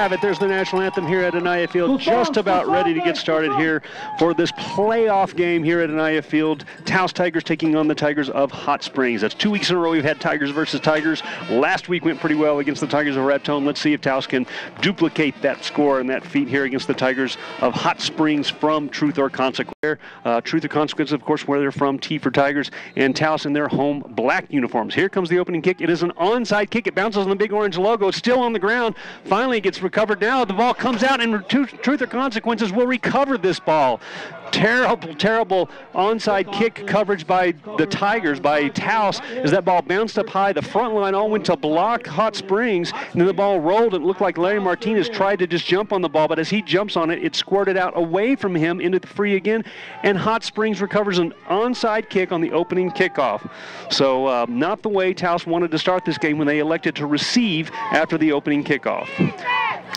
have it. There's the national anthem here at Anaya Field. Just about ready to get started here for this playoff game here at Anaya Field. Taos Tigers taking on the Tigers of Hot Springs. That's 2 weeks in a row we've had Tigers versus Tigers. Last week went pretty well against the Tigers of Raton. Let's see if Taos can duplicate that score and that feat here against the Tigers of Hot Springs from Truth or Consequence. Truth or Consequence, of course, where they're from, T for Tigers, and Taos in their home black uniforms. Here comes the opening kick. It is an onside kick. It bounces on the big orange logo. It's still on the ground. Finally, it gets recovered now. The ball comes out, and Truth or Consequences will recover this ball. Terrible, terrible onside kick coverage by the Tigers, by Taos, as that ball bounced up high. The front line all went to block Hot Springs, and then the ball rolled. It looked like Larry Martinez tried to just jump on the ball, but as he jumps on it, it squirted out away from him into the free again, and Hot Springs recovers an onside kick on the opening kickoff. So not the way Taos wanted to start this game when they elected to receive after the opening kickoff.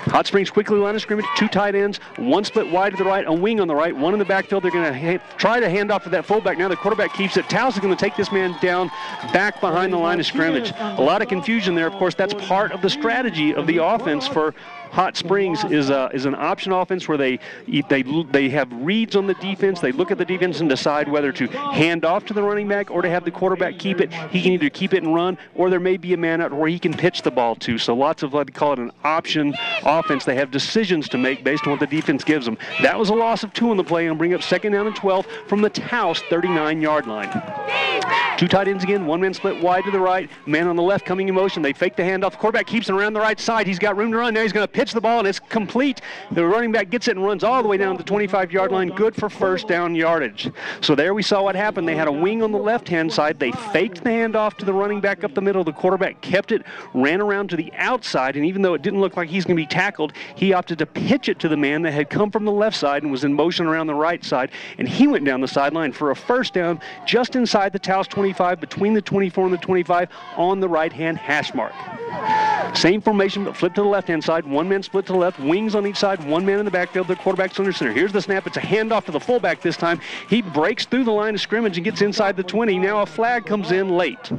Hot Springs quickly line of scrimmage, 2 tight ends, 1 split wide to the right, a wing on the right, 1 in the backfield. They're going to try to hand off to that fullback. Now the quarterback keeps it. Taos is going to take this man down back behind the line of scrimmage. A lot of confusion there. Of course, that's part of the strategy of the offense for Hot Springs is an option offense where they have reads on the defense. They look at the defense and decide whether to hand off to the running back or to have the quarterback keep it. He can either keep it and run, or there may be a man out where he can pitch the ball to. So lots of what they call it an option offense. They have decisions to make based on what the defense gives them. That was a loss of 2 on the play and bring up 2nd down and 12 from the Taos 39-yard line. 2 tight ends again, 1 man split wide to the right, man on the left coming in motion. They fake the handoff. The quarterback keeps it around the right side. He's got room to run. Now he's going to pitch the ball, and it's complete. The running back gets it and runs all the way down to the 25-yard line, good for 1st down yardage. So there we saw what happened. They had a wing on the left-hand side. They faked the handoff to the running back up the middle. The quarterback kept it, ran around to the outside, and even though it didn't look like he's going to be tackled, he opted to pitch it to the man that had come from the left side and was in motion around the right side, and he went down the sideline for a 1st down just inside the Taos 25, between the 24 and the 25 on the right-hand hash mark. Same formation, but flipped to the left-hand side. 1 man split to the left, wings on each side, 1 man in the backfield. The quarterback's under center. Here's the snap. It's a handoff to the fullback this time. He breaks through the line of scrimmage and gets inside the 20. Now a flag comes in late.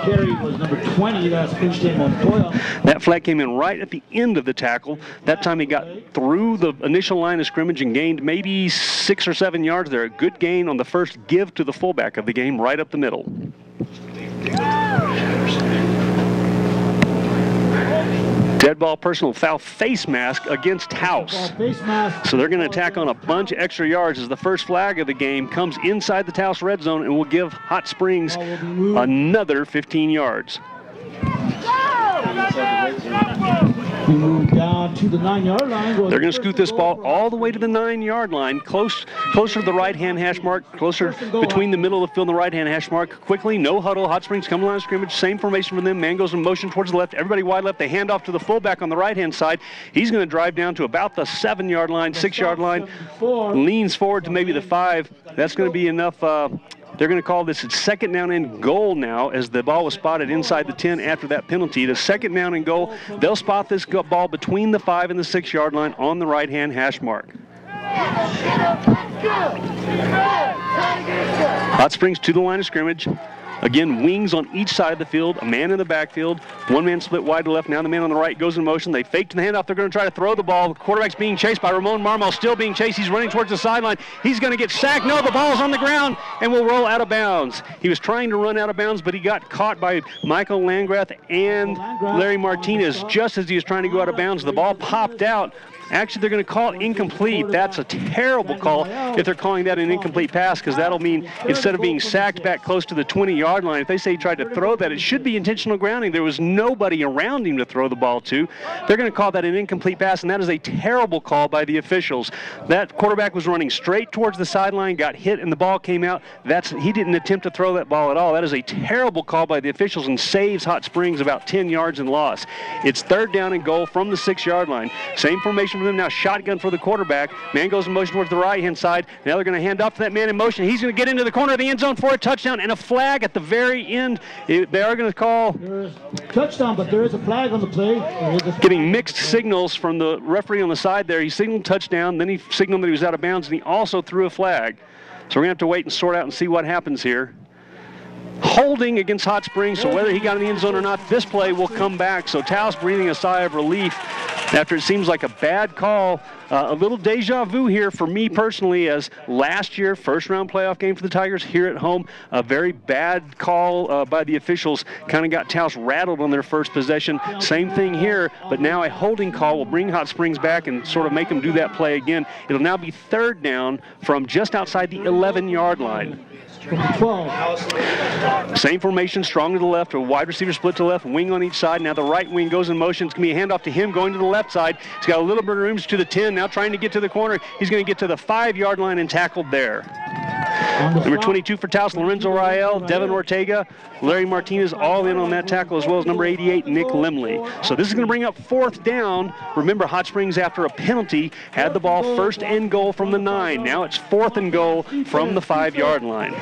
Carry was number 20. That's pinched in Montoya. That flag came in right at the end of the tackle. That time he got through the initial line of scrimmage and gained maybe 6 or 7 yards there. A good gain on the first give to the fullback of the game, right up the middle. Dead ball personal foul face mask against Taos. So they're going to attack on a bunch of extra yards as the first flag of the game comes inside the Taos red zone and will give Hot Springs another 15 yards. We move down to the 9-yard line. They're going to scoot this ball all the way to the 9-yard line, closer to the right-hand hash mark, closer between the middle of the field and the right-hand hash mark. Quickly, no huddle. Hot Springs come to the line of scrimmage. Same formation for them. Man goes in motion towards the left. Everybody wide left. They hand off to the fullback on the right-hand side. He's going to drive down to about the 7-yard line, 6-yard line. Leans forward to maybe the 5. That's going to be enough. They're going to call this a 2nd down and goal now, as the ball was spotted inside the 10 after that penalty. The 2nd down and goal, they'll spot this ball between the 5 and the 6-yard line on the right-hand hash mark. Hot Springs to the line of scrimmage. Again, wings on each side of the field, a man in the backfield, 1 man split wide to left. Now the man on the right goes in motion. They fake to the handoff. They're going to try to throw the ball. The quarterback's being chased by Ramon Marmal, still being chased. He's running towards the sideline. He's going to get sacked. No, the ball's on the ground and will roll out of bounds. He was trying to run out of bounds, but he got caught by Michael Landgrath and Larry Martinez just as he was trying to go out of bounds. The ball popped out. Actually, they're going to call it incomplete. That's a terrible call if they're calling that an incomplete pass, because that'll mean instead of being sacked back close to the 20-yard line, if they say he tried to throw that, it should be intentional grounding. There was nobody around him to throw the ball to. They're going to call that an incomplete pass, and that is a terrible call by the officials. That quarterback was running straight towards the sideline, got hit, and the ball came out. He didn't attempt to throw that ball at all. That is a terrible call by the officials and saves Hot Springs about 10 yards and loss. It's 3rd down and goal from the 6-yard line. Same formation for them now, shotgun for the quarterback. Man goes in motion towards the right-hand side. Now they're going to hand off to that man in motion. He's going to get into the corner of the end zone for a touchdown and a flag at the very end. They are going to call touchdown, but there is a flag on the play. Getting mixed signals from the referee on the side there. He signaled touchdown, then he signaled that he was out of bounds, and he also threw a flag. So we're going to have to wait and sort out and see what happens here. holding against Hot Springs, so whether he got in the end zone or not, this play will come back. So Taos breathing a sigh of relief after it seems like a bad call. A little deja vu here for me personally, as last year, first-round playoff game for the Tigers here at home. A very bad call by the officials kind of got Taos rattled on their first possession. Same thing here, but now a holding call will bring Hot Springs back and sort of make them do that play again. It'll now be third down from just outside the 11-yard line. Same formation, strong to the left, a wide receiver split to the left, wing on each side. Now the right wing goes in motion. It's going to be a handoff to him going to the left side. He's got a little bit of room to the 10, now trying to get to the corner. He's going to get to the 5-yard line and tackled there. Number 22 for Taos, Lorenzo Rael, Devin Ortega, Larry Martinez all in on that tackle, as well as number 88, Nick Limley. So this is going to bring up fourth down. Remember, Hot Springs, after a penalty, had the ball first and goal from the 9. Now it's fourth and goal from the 5-yard line.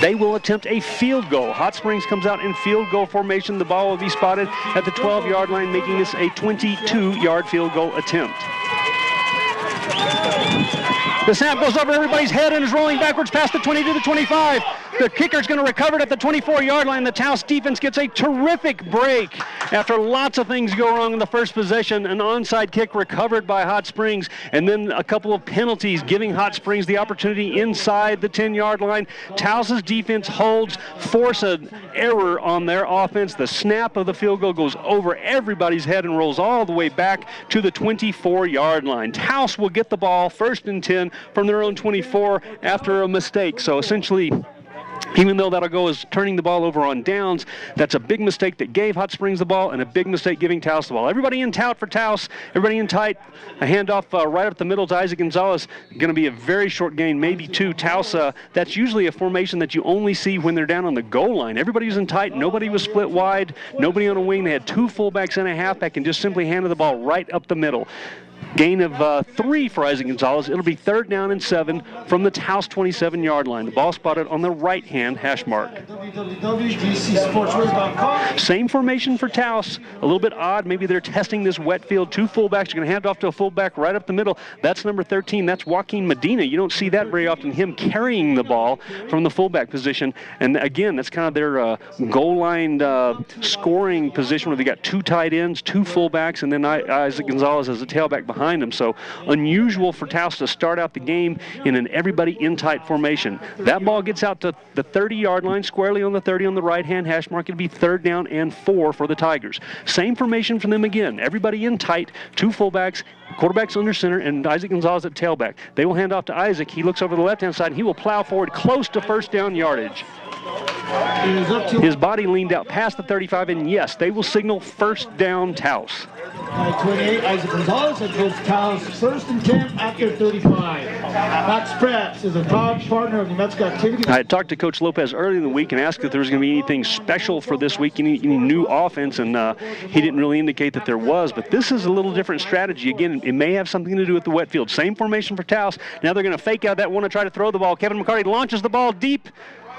They will attempt a field goal. Hot Springs comes out in field goal formation. The ball will be spotted at the 12-yard line, making this a 22-yard field goal attempt. The snap goes over everybody's head and is rolling backwards past the 20 to the 25. The kicker's going to recover it at the 24-yard line. The Taos defense gets a terrific break. After lots of things go wrong in the first possession, an onside kick recovered by Hot Springs, and then a couple of penalties giving Hot Springs the opportunity inside the 10-yard line. Taos's defense holds, force an error on their offense. The snap of the field goal goes over everybody's head and rolls all the way back to the 24-yard line. Taos will get the ball first and 10 from their own 24 after a mistake. So essentially, even though that'll go as turning the ball over on downs, that's a big mistake that gave Hot Springs the ball and a big mistake giving Taos the ball. Everybody in tout for Taos, everybody in tight. A handoff right up the middle to Isaac Gonzalez. Going to be a very short gain, maybe 2. Taos, that's usually a formation that you only see when they're down on the goal line. Everybody was in tight. Nobody was split wide. Nobody on a wing. They had 2 fullbacks and a halfback and just simply handed the ball right up the middle. Gain of 3 for Isaac Gonzalez. It'll be third down and 7 from the Taos 27-yard line. The ball spotted on the right-hand hash mark. Same formation for Taos. A little bit odd. Maybe they're testing this wet field. 2 fullbacks. You're going to hand off to a fullback right up the middle. That's number 13. That's Joaquin Medina. You don't see that very often, him carrying the ball from the fullback position. And again, that's kind of their goal line scoring position where they got 2 tight ends, 2 fullbacks, and then Isaac Gonzalez as a tailback behind him. So unusual for Taos to start out the game in an everybody in tight formation. That ball gets out to the 30-yard line, squarely on the 30 on the right-hand hash mark. It'll be third down and 4 for the Tigers. Same formation for them again. Everybody in tight, 2 fullbacks, quarterback's under center, and Isaac Gonzalez at tailback. They will hand off to Isaac. He looks over the left-hand side, and he will plow forward close to first down yardage. His body leaned out past the 35, and yes, they will signal first down Taos. 28, Isaac Gonzalez, and goes Taos first and 10 after 35. Max Pratt is a proud partner of the Mets activity. I had talked to Coach Lopez early in the week and asked if there was going to be anything special for this week, any new offense, and he didn't really indicate that there was, but this is a little different strategy. Again, it may have something to do with the wet field. Same formation for Taos. Now they're going to fake out that one to try to throw the ball. Kevin McCarty launches the ball deep,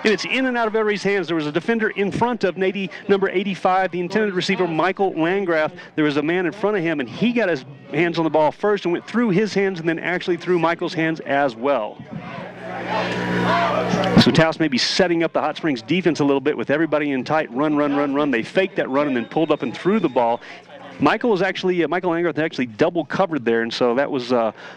and it's in and out of everybody's hands. There was a defender in front of number 85, the intended receiver, Michael Landgraf. There was a man in front of him, and he got his hands on the ball first and went through his hands and then actually through Michael's hands as well. So Taos may be setting up the Hot Springs defense a little bit with everybody in tight. Run, run, run, run. They faked that run and then pulled up and threw the ball. Michael Landgraf actually double covered there, and so that was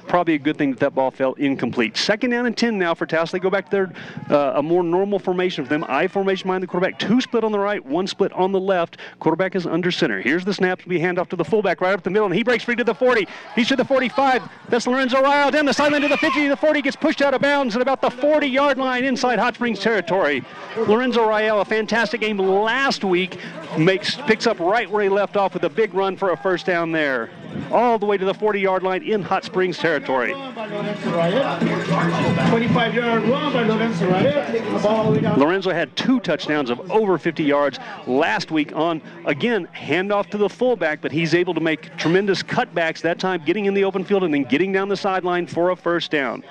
probably a good thing that ball fell incomplete. Second down and 10 now for Taos. They go back to their a more normal formation for them. I formation behind the quarterback. 2 split on the right, 1 split on the left. Quarterback is under center. Here's the snap to be handoff to the fullback right up the middle, and he breaks free to the 40. He's to the 45. That's Lorenzo Rael down the sideline to the 50. The 40 gets pushed out of bounds at about the 40-yard line inside Hot Springs territory. Lorenzo Rael, a fantastic game last week, picks up right where he left off with a big run for a first down there, all the way to the 40-yard line in Hot Springs territory. by Lorenzo Raya. 25-yard run by Lorenzo Raya, taking the ball all the way down. Lorenzo had 2 touchdowns of over 50 yards last week on, again, handoff to the fullback, but he's able to make tremendous cutbacks that time, getting in the open field and then getting down the sideline for a first down.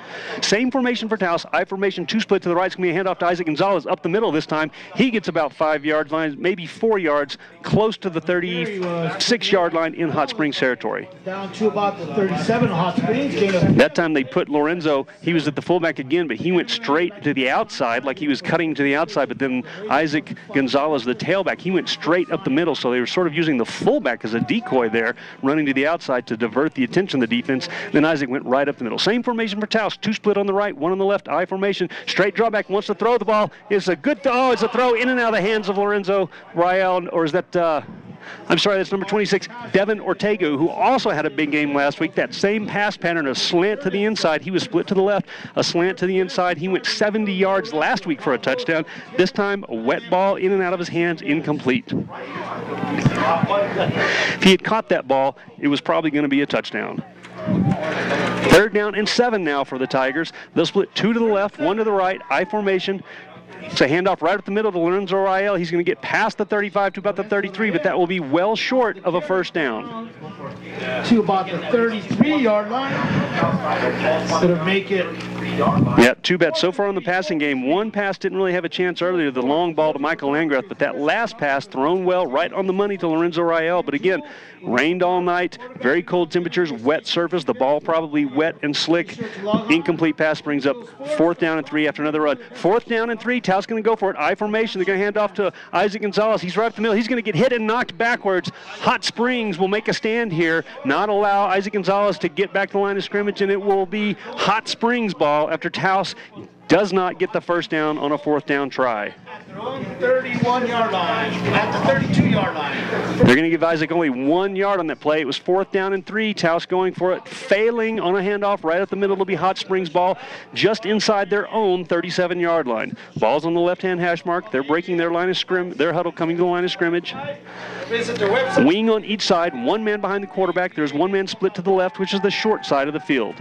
Same formation for Taos. I formation, 2 split to the right. It's going to be a handoff to Isaac Gonzalez up the middle this time. He gets about 5 yard lines, maybe 4 yards, close to the 36-yard line in Hot Springs territory. Down to about the 37 Hot Springs. That time they put Lorenzo, he was at the fullback again, but he went straight to the outside like he was cutting to the outside, but then Isaac Gonzalez, the tailback, he went straight up the middle, so they were sort of using the fullback as a decoy there, running to the outside to divert the attention of the defense. Then Isaac went right up the middle. Same formation for Taos, 2 split on the right, 1 on the left, I formation, straight drawback, wants to throw the ball. It's a good, it's a throw in and out of the hands of Lorenzo Rael, or is that, I'm sorry, that's number 26, Devin Ortega, who also had a big game last week. That same pass pattern, a slant to the inside. He was split to the left, a slant to the inside. He went 70 yards last week for a touchdown. This time, a wet ball in and out of his hands, incomplete. If he had caught that ball, it was probably going to be a touchdown. 3rd down and 7 now for the Tigers. They'll split 2 to the left, 1 to the right, I formation. It's a handoff right up the middle to Lorenzo Rael. He's going to get past the 35 to about the 33, but that will be well short of a first down. To about the 33-yard line. It'll make it. Yeah, too bad. So far in the passing game, 1 pass didn't really have a chance earlier, the long ball to Michael Landgraf, but that last pass thrown well, right on the money to Lorenzo Rael. But again, rained all night, very cold temperatures, wet surface, the ball probably wet and slick. Incomplete pass brings up 4th down and 3 after another run. 4th down and 3, Taos going to go for it. I formation, they're going to hand off to Isaac Gonzalez. He's right up the middle. He's going to get hit and knocked backwards. Hot Springs will make a stand here, not allow Isaac Gonzalez to get back to the line of scrimmage, and it will be Hot Springs ball after Taos does not get the first down on a 4th down try. At their own 31-yard line, at the 32-yard line. They're going to give Isaac only 1 yard on that play. It was 4th down and 3. Taos going for it, failing on a handoff right at the middle. It'll be Hot Springs ball just inside their own 37-yard line. Ball's on the left-hand hash mark. They're breaking their line of scrimmage, their huddle coming to the line of scrimmage. Wing on each side, 1 man behind the quarterback. There's 1 man split to the left, which is the short side of the field.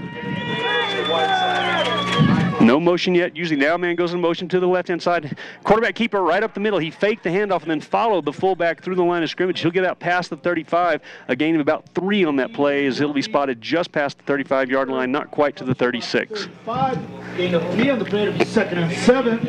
No motion yet. Usually now man goes in motion to the left-hand side. Quarterback keeper right up the middle. He faked the handoff and then followed the fullback through the line of scrimmage. He'll get out past the 35. A gain of about 3 on that play as he'll be spotted just past the 35-yard line, not quite to the 36. 35, gain of 3 on the play. It'll be 2nd and 7.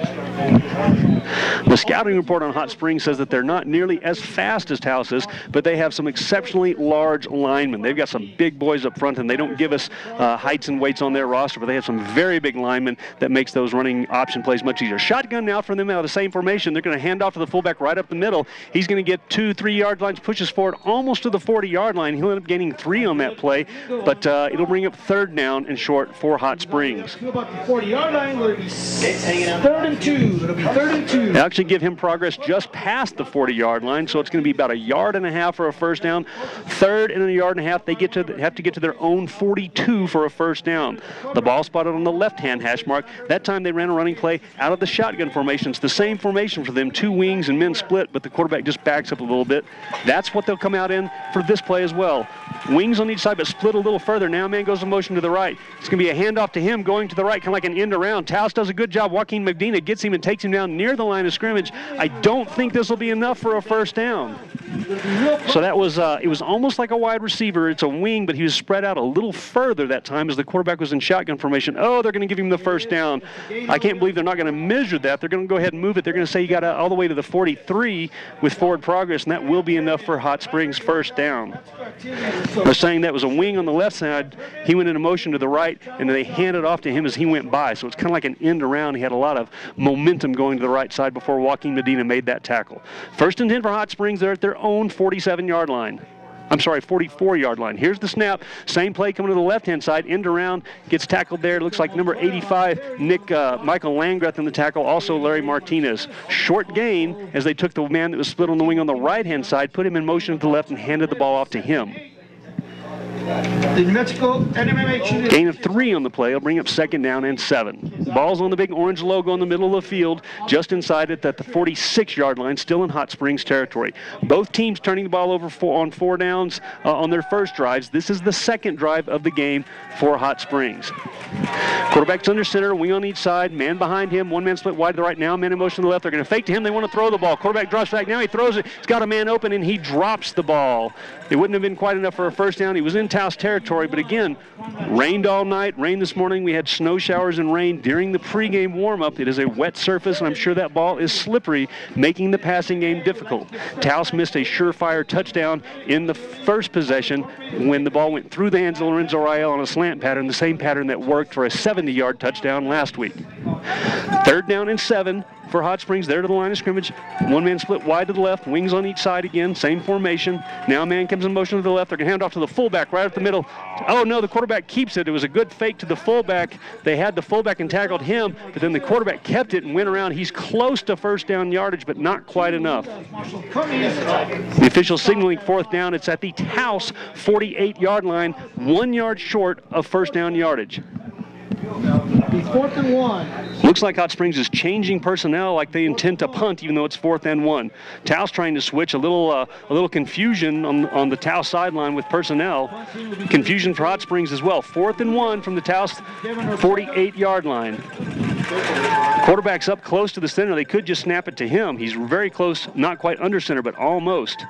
The scouting report on Hot Springs says that they're not nearly as fast as Taos is, but they have some exceptionally large linemen. They've got some big boys up front, and they don't give us heights and weights on their roster, but they have some very big linemen that makes those running option plays much easier. Shotgun now from them out of the same formation. They're going to hand off to the fullback right up the middle. He's going to get 2-3 yard lines, pushes forward almost to the 40-yard line. He'll end up gaining 3 on that play, but it'll bring up 3rd down and short for Hot Springs. To about the 40-yard line, will it be 3rd and 2. It'll be 3rd and 2. They actually give him progress just past the 40-yard line, so it's going to be about 1.5 yards for a first down. 3rd and 1.5 yards. They have to get to their own 42 for a first down. The ball spotted on the left-hand hash mark. That time they ran a running play out of the shotgun formation. It's the same formation for them, 2 wings and men split, but the quarterback just backs up a little bit. That's what they'll come out in for this play as well. Wings on each side, but split a little further. Now man goes in motion to the right. It's going to be a handoff to him going to the right, kind of like an end around. Taos does a good job. Joaquin Medina gets him and takes him down near the line of scrimmage. I don't think this will be enough for a first down. So that was, it was almost like a wide receiver. It's a wing, but he was spread out a little further that time as the quarterback was in shotgun formation. Oh, they're going to give him the first down. I can't believe they're not going to measure that. They're going to go ahead and move it. They're going to say you got all the way to the 43 with forward progress, and that will be enough for Hot Springs first down. They're saying that was a wing on the left side. He went into motion to the right, and they handed off to him as he went by. So it's kind of like an end around. He had a lot of momentum going to the right side before Joaquin Medina made that tackle. 1st and 10 for Hot Springs. They're at their own 47-yard line. I'm sorry, 44-yard line. Here's the snap. Same play coming to the left-hand side. End around, gets tackled there. Looks like number 85, Michael Landgraf in the tackle. Also Larry Martinez. Short gain as they took the man that was split on the wing on the right-hand side, put him in motion to the left, and handed the ball off to him. The New Mexico MMA cheated. Gain of 3 on the play. It'll bring up 2nd down and 7. Ball's on the big orange logo in the middle of the field, just inside it at the 46-yard line, still in Hot Springs territory. Both teams turning the ball over on 4 downs on their first drives. This is the second drive of the game for Hot Springs. Quarterback's under center, wing on each side, man behind him, one man split wide to the right now, man in motion to the left. They're going to fake to him. They want to throw the ball. Quarterback drops back now. He throws it. He's got a man open, and he drops the ball. It wouldn't have been quite enough for a first down. He was in Taos territory, but again, rained all night, rained this morning. We had snow showers and rain during the pregame warm-up. It is a wet surface, and I'm sure that ball is slippery, making the passing game difficult. Taos missed a surefire touchdown in the first possession when the ball went through the hands of Lorenzo Rael on a slant pattern, the same pattern that worked for a 70-yard touchdown last week. 3rd down and 7 for Hot Springs, there to the line of scrimmage. One man split wide to the left, wings on each side again, same formation. Now a man comes in motion to the left. They're going to hand off to the fullback right up the middle. Oh no, the quarterback keeps it. It was a good fake to the fullback. They had the fullback and tackled him, but then the quarterback kept it and went around. He's close to first down yardage, but not quite enough. The official signaling 4th down. It's at the Taos 48-yard line, 1 yard short of first down yardage. 4th and 1. Looks like Hot Springs is changing personnel, like they intend to punt, even though it's 4th and 1. Taos trying to switch. A little confusion on the Taos sideline with personnel. Confusion for Hot Springs as well. 4th and 1 from the Taos 48-yard line. Quarterback's up close to the center. They could just snap it to him. He's very close, not quite under center, but almost.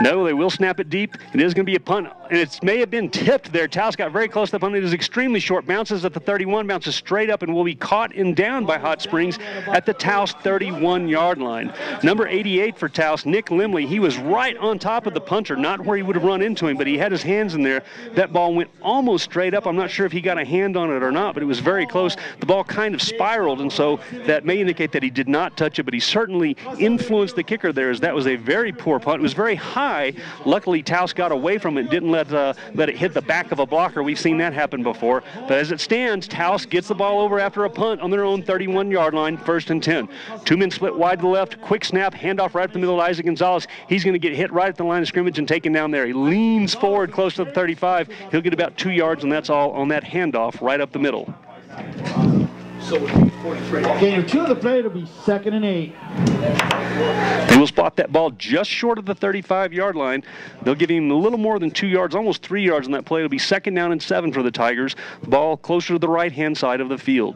No, they will snap it deep. It is going to be a punt, and it may have been tipped there. Taos got very close to the punt. It is extremely short. Bounces at the 31, bounces straight up, and will be caught and down by Hot Springs at the Taos 31-yard line. Number 88 for Taos, Nick Limley. He was right on top of the punter, not where he would have run into him, but he had his hands in there. That ball went almost straight up. I'm not sure if he got a hand on it or not, but it was very close. The ball kind of spiraled, and so that may indicate that he did not touch it, but he certainly influenced the kicker there, as that was a very poor punt. It was very high. Luckily, Taos got away from it, didn't let it hit the back of a blocker. We've seen that happen before. But as it stands, Taos gets the ball over after a punt on their own 31-yard line, 1st and 10. 2 men split wide to the left, quick snap, handoff right up the middle to Isaac Gonzalez. He's going to get hit right at the line of scrimmage and taken down there. He leans forward close to the 35. He'll get about 2 yards, and that's all on that handoff right up the middle. Gain of 2 of the play, it'll be 2nd and 8. They will spot that ball just short of the 35-yard line. They'll give him a little more than 2 yards, almost 3 yards on that play. It'll be 2nd down and 7 for the Tigers. The ball closer to the right-hand side of the field.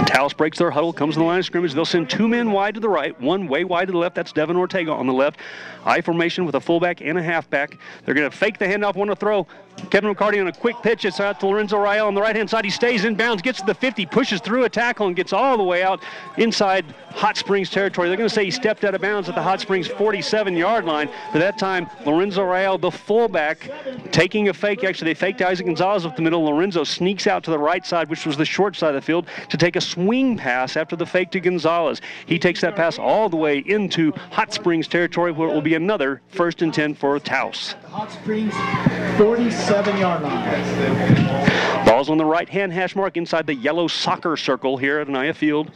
Taos breaks their huddle, comes to the line of scrimmage. They'll send 2 men wide to the right, 1 way wide to the left. That's Devin Ortega on the left. I formation with a fullback and a halfback. They're going to fake the handoff, want to throw. Kevin McCarty on a quick pitch. It's out to Lorenzo Rael on the right-hand side. He stays in bounds, gets to the 50, pushes through a tackle, and gets all the way out inside Hot Springs territory. They're going to say he stepped out of bounds at the Hot Springs 47-yard line. But that time, Lorenzo Rael, the fullback, taking a fake. Actually, they faked Isaac Gonzalez up the middle. Lorenzo sneaks out to the right side, which was the short side of the field, to take a swing pass after the fake to Gonzalez. He takes that pass all the way into Hot Springs territory, where it will be another 1st and 10 for Taos. Hot Springs 47-yard line. Ball's on the right-hand hash mark inside the yellow soccer circle here at Anaya Field.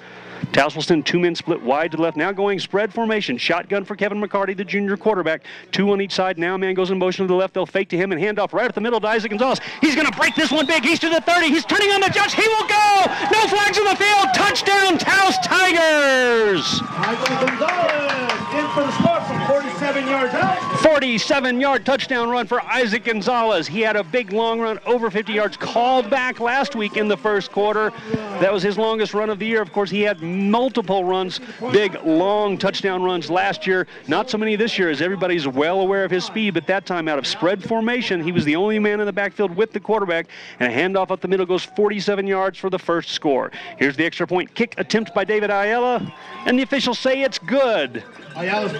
Taos will send 2 men split wide to the left. Now going spread formation. Shotgun for Kevin McCarty, the junior quarterback. 2 on each side. Now a man goes in motion to the left. They'll fake to him and hand off right at the middle to Isaac Gonzalez. He's going to break this one big. He's to the 30. He's turning on the judge. He will go. No flags on the field. Touchdown, Taos Tigers. Isaac Gonzalez in for the score from 47 yards out. 47-yard touchdown run for Isaac Gonzalez. He had a big long run over 50 yards, called back last week in the first quarter. That was his longest run of the year. Of course, he had multiple runs, big, long touchdown runs last year. Not so many this year, as everybody's well aware of his speed, but that time out of spread formation, he was the only man in the backfield with the quarterback, and a handoff up the middle goes 47 yards for the first score. Here's the extra point kick attempt by David Ayala, and the officials say it's good.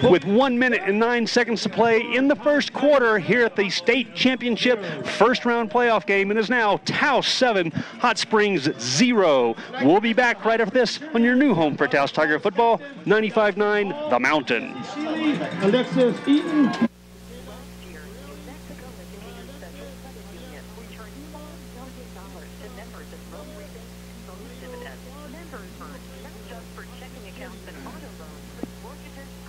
With 1 minute and 9 seconds to play in the first quarter here at the state championship first round playoff game, and is now Taos 7, Hot Springs 0. We'll be back right after this on your new home for Taos Tiger football, 95.9 The Mountain. Alexis Eaton.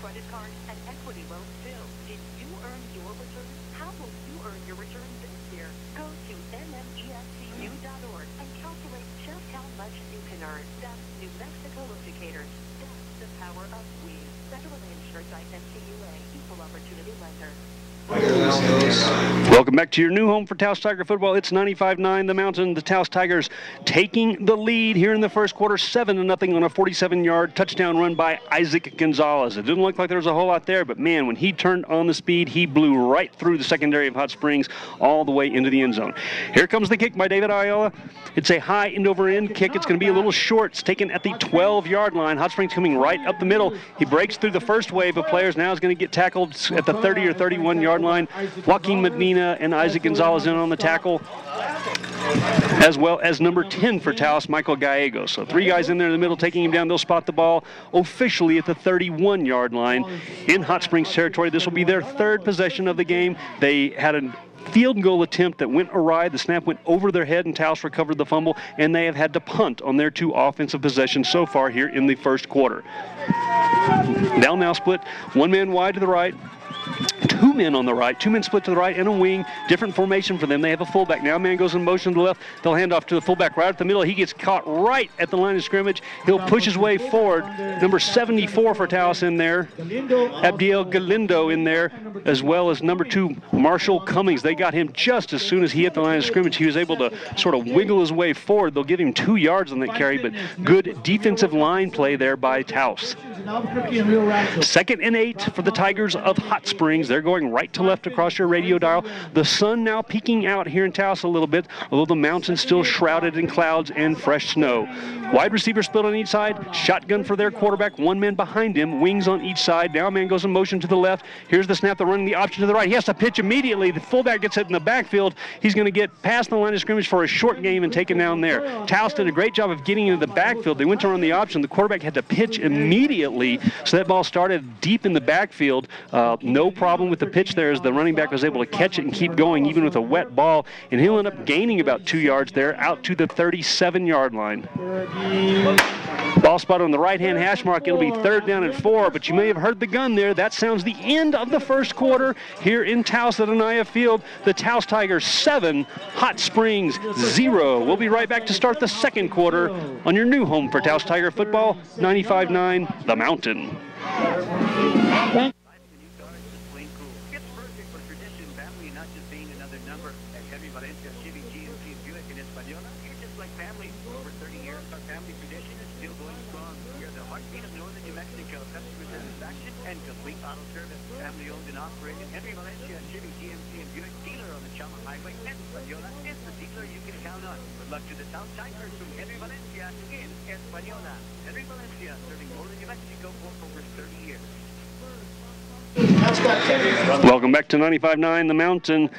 Credit card and equity loans too. Did you earn your return? How will you earn your return this year. Go to nmescu.org and calculate just how much you can earn. That's New Mexico Educators. That's the power of we. Federally insured by NCUA. Equal Opportunity Lender. Welcome back to your new home for Taos Tiger football. It's 95-9 the Mountain. The Taos Tigers taking the lead here in the first quarter, 7-0 on a 47-yard touchdown run by Isaac Gonzalez. It didn't look like there was a whole lot there, but man, when he turned on the speed, he blew right through the secondary of Hot Springs all the way into the end zone. Here comes the kick by David Ayala. It's a high end-over-end kick. It's going to be a little short. It's taken at the 12-yard line. Hot Springs coming right up the middle. He breaks through the first wave of players. Now is going to get tackled at the 30 or 31-yard line. Joaquin Medina and Isaac Gonzalez in on the tackle, as well as number 10 for Taos, Michael Gallegos. So three guys in there in the middle taking him down. They'll spot the ball officially at the 31-yard line in Hot Springs territory. This will be their third possession of the game. They had a field goal attempt that went awry. The snap went over their head and Taos recovered the fumble, and they have had to punt on their two offensive possessions so far here in the first quarter. Down now split, one man wide to the right, two men on the right, two men split to the right and a wing. Different formation for them. They have a fullback. Now man goes in motion to the left. They'll hand off to the fullback right at the middle. He gets caught right at the line of scrimmage. He'll push his way forward. Number 74 for Taos in there. Abdiel Galindo in there, as well as number 2, Marshall Cummings. They got him just as soon as he hit the line of scrimmage. He was able to sort of wiggle his way forward. They'll give him 2 yards on that carry, but good defensive line play there by Taos. 2nd and 8 for the Tigers of Hot Springs. They're going right to left across your radio dial. The sun now peeking out here in Taos a little bit, although the mountain's still shrouded in clouds and fresh snow. Wide receiver split on each side. Shotgun for their quarterback. One man behind him. Wings on each side. Now a man goes in motion to the left. Here's the snap. They're running the option to the right. He has to pitch immediately. The fullback gets hit in the backfield. He's going to get past the line of scrimmage for a short game and taken down there. Taos did a great job of getting into the backfield. They went to run the option. The quarterback had to pitch immediately, so that ball started deep in the backfield. No problem with the pitch there as the running back was able to catch it and keep going even with a wet ball, and he'll end up gaining about 2 yards there out to the 37-yard line. Ball spot on the right-hand hash mark. It'll be 3rd down and 4, but you may have heard the gun there. That sounds the end of the first quarter here in Taos at Anaya Field. The Taos Tigers 7, Hot Springs 0. We'll be right back to start the second quarter on your new home for Taos Tiger football, 95-9 The Mountain. And complete auto service, family owned and operated. Henry Valencia, Chevy, GMC, and Buick dealer on the Chama Highway. Española is the dealer you can count on. Good luck to the Taos Tigers from Henry Valencia in Española. Henry Valencia, serving northern New Mexico for over 30 years. Welcome back to 95.9 The Mountain.